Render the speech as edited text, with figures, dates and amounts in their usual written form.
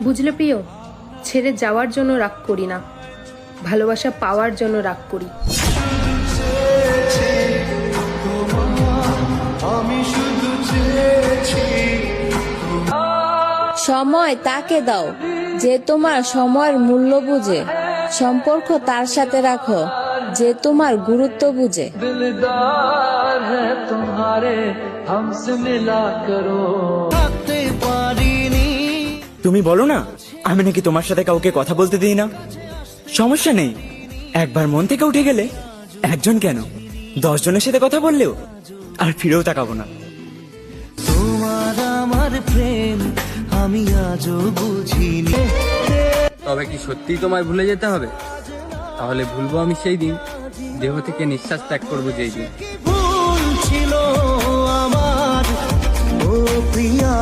বুঝলে প্রিয়, ছেড়ে যাওয়ার জন্য রাগ করি না, ভালোবাসা পাওয়ার জন্য রাগ করি। সময় তাকে দাও যে তোমার সময়ের মূল্য বুঝে, সম্পর্ক তার সাথে রাখো যে তোমার গুরুত্ব বুঝে। दिलदार है तुम्हारे हमसे मिला करो। তুমি বলো না আমি নাকি তোমার সাথে কাউকে কথা বলতে দিই না। সমস্যা নেই, একবার মন থেকে উঠে গেলে একজন কেন 10 জনের সাথে কথা বললেও আর ফিরেও তাকাবো না। তোমার আমার প্রেম আমি আজও বুঝিনি। তবে কি সত্যিই তোমায় ভুলে যেতে হবে? তাহলে ভুলবো আমি সেই দিন, দেহ থেকে নিঃশ্বাস ত্যাগ করবো যেই দিন। ভুল ছিল আমার ও প্রিয়া।